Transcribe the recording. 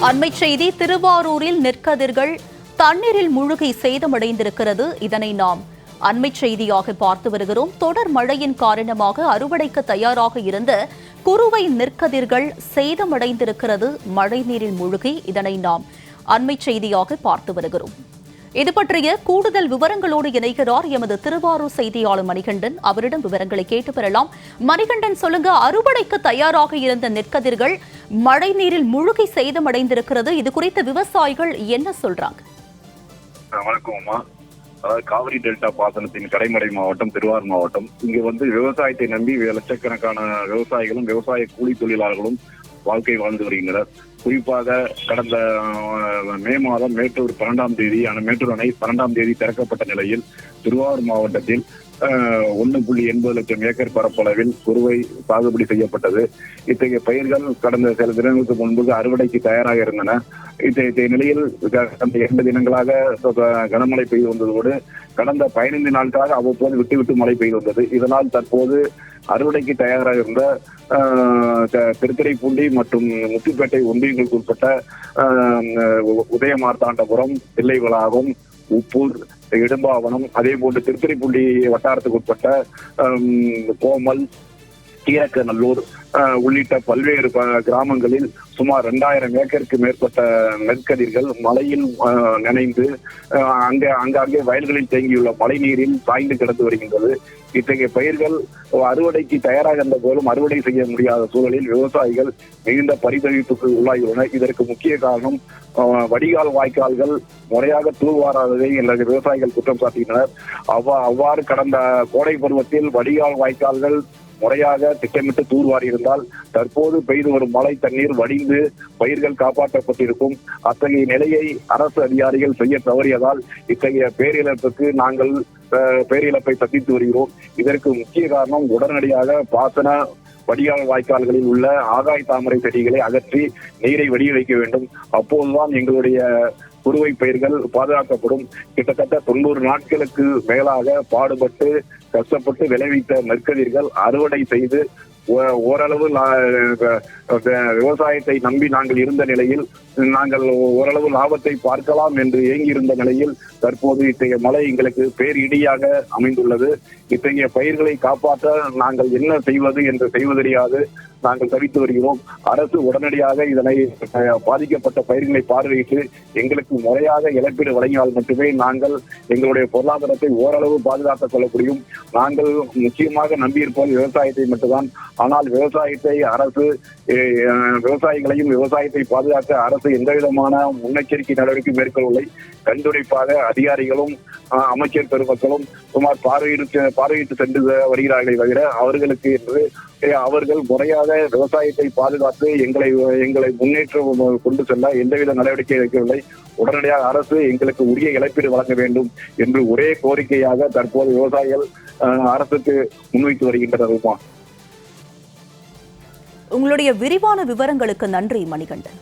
அண்மை செய்தி, திருவாரூரில் நெற்கதிர்கள் தண்ணீரில் மூழ்கி சேதமடைந்திருக்கிறது. இதனை நாம் அண்மை செய்தியாக பார்த்து வருகிறோம். தொடர் மழையின் காரணமாக அறுவடைக்கு தயாராக இருந்த குறுவை நெற்கதிர்கள் சேதமடைந்திருக்கிறது மழை நீரில் மூழ்கி. இதனை நாம் அண்மை செய்தியாக பார்த்து வருகிறோம். இது பற்றிய கூடுதல் விவரங்களோடு இணைகிறார் எமது திருவாரூர் செய்தியாளர் மணிகண்டன். அவரிடம் விவரங்களை கேட்டு பெறலாம். மணிகண்டன், சொல்லுங்க, அறுவடைக்கு தயாராக இருந்த நெற்கதிர்கள் மழை நீரில் மூழ்கி சேதமடைந்திருக்கிறது. இது குறித்த விவசாயிகள் என்ன சொல்றாங்க? வணக்கம்மா. அதாவது காவிரி டெல்டா பாசனத்தின் கடைமடை மாவட்டம் திருவாரூர் மாவட்டம். இங்க விவசாயத்தை நம்பி லட்சக்கணக்கான விவசாயிகளும் விவசாய கூலி தொழிலாளர்களும் வாழ்க்கை வாழ்ந்து வருகின்றனர். குறிப்பாக கடந்த மே மாதம் மேட்டூர் 12ஆம் தேதி மேட்டூர் அணை 12ஆம் தேதி திறக்கப்பட்ட நிலையில் திருவாரூர் மாவட்டத்தில் 1.80 லட்சம் ஏக்கர் பரப்பளவில் குறுவை சாகுபடி செய்யப்பட்டது. இத்தகைய பயிர்கள் கடந்த சில தினங்களுக்கு முன்பு அறுவடைக்கு தயாராக இருந்தன. இத்தகைய நிலையில் கடந்த 2 தினங்களாக கனமழை பெய்து வந்ததோடு கடந்த 15 நாட்களாக அவ்வப்போது விட்டு மழை பெய்து வந்தது. இதனால் தற்போது அறுவடைக்கு தயாராக இருந்த திருத்துறைப்பூண்டி மற்றும் முத்துப்பேட்டை ஒன்றியங்களுக்கு உட்பட்ட உதயமார்த்தாண்டபுரம், தில்லைவளாகம், உப்பூர், இடும்பாவனம், அதே போன்று திருத்துறைப்பூண்டி வட்டாரத்துக்கு உட்பட்ட கோமல், கீரக்கநல்லூர் உள்ளிட்ட பல்வேறு கிராமங்களில் சுமார் 2000 ஏக்கருக்கு மேற்பட்ட நெற்கதிர்கள் மழையில் நனைந்து அங்கே வயல்களில் தேங்கியுள்ள மழை நீரில் சாய்ந்து கிடந்து வருகின்றது. இத்தகைய பயிர்கள் அறுவடைக்கு தயாராக இருந்த போதும் அறுவடை செய்ய முடியாத சூழலில் விவசாயிகள் மிகுந்த பரிதவிப்புக்கு உள்ளாகியுள்ளனர். இதற்கு முக்கிய காரணம் வடிகால் வாய்க்கால்கள் முறையாக தூர்வாராததை என்ற விவசாயிகள் குற்றம் சாட்டினர். அவ்வாறு கடந்த கோடை பருவத்தில் வடிகால் வாய்க்கால்கள் முறையாக திட்டமிட்டு தூர்வாரி இருந்தால் தற்போது பெய்து வரும் மழை தண்ணீர் வடிந்து பயிர்கள் காப்பாற்றப்பட்டிருக்கும். அத்தகைய நிலையை அரசு அதிகாரிகள் செய்ய தவறியதால் இத்தகைய பேரிழப்பை சந்தித்து வருகிறோம். இதற்கு முக்கிய காரணம் உடனடியாக பாசன வடிகால் வாய்க்கால்களில் உள்ள ஆகாய் தாமரை செடிகளை அகற்றி நீரை வடிய வைக்க வேண்டும். அப்போதுதான் எங்களுடைய குறுவை பயிர்கள் பாதுகாக்கப்படும். கிட்டத்தட்ட 90 நாட்களுக்கு மேலாக பாடுபட்டு கஷ்டப்பட்டு விளைவித்த நெற்கதிர்கள் அறுவடை செய்து ஓரளவு விவசாயத்தை நம்பி நாங்கள் இருந்த நிலையில் நாங்கள் ஓரளவு லாபத்தை பார்க்கலாம் என்று ஏங்கியிருந்த நிலையில் தற்போது இத்தகைய மழை எங்களுக்கு பேரிடியாக அமைந்துள்ளது. இத்தகைய பயிர்களை காப்பாற்ற நாங்கள் என்ன செய்வது என்று செய்வதறியாது நாங்கள் தவித்து வருகிறோம். அரசு உடனடியாக இதனை பாதிக்கப்பட்ட பயிர்களை பார்வையிட்டு எங்களுக்கு முறையாக இழப்பீடு வழங்கினால் மட்டுமே நாங்கள் எங்களுடைய பொருளாதாரத்தை ஓரளவு பாதுகாத்துக் கொள்ள முடியும். நாங்கள் முக்கியமாக நம்பியிருப்போம் விவசாயத்தை மட்டும்தான். ஆனால் விவசாயிகளையும் விவசாயத்தை பாதுகாக்க அரசு எந்த விதமான முன்னெச்சரிக்கை நடவடிக்கை மேற்கொள்ளவில்லை. கண்துடைப்பாக அதிகாரிகளும் அமைச்சர் பெருமக்களும் சுமார் பார்வையிட்டு சென்று வருகிறார்களே தவிர அவர்களுக்கு என்று அவர்கள் முறையாக விவசாயத்தை பாதுகாத்து எங்களை முன்னேற்றம் கொண்டு செல்ல எந்தவித நடவடிக்கை எடுக்கவில்லை. உடனடியாக அரசு எங்களுக்கு உரிய இழப்பீடு வழங்க வேண்டும் என்று ஒரே கோரிக்கையாக தற்போது விவசாயிகள் அரசுக்கு முன்வைத்து வருகின்றனர். உங்களுடைய விரிவான விவரங்களுக்கு நன்றி மணிகண்டன்.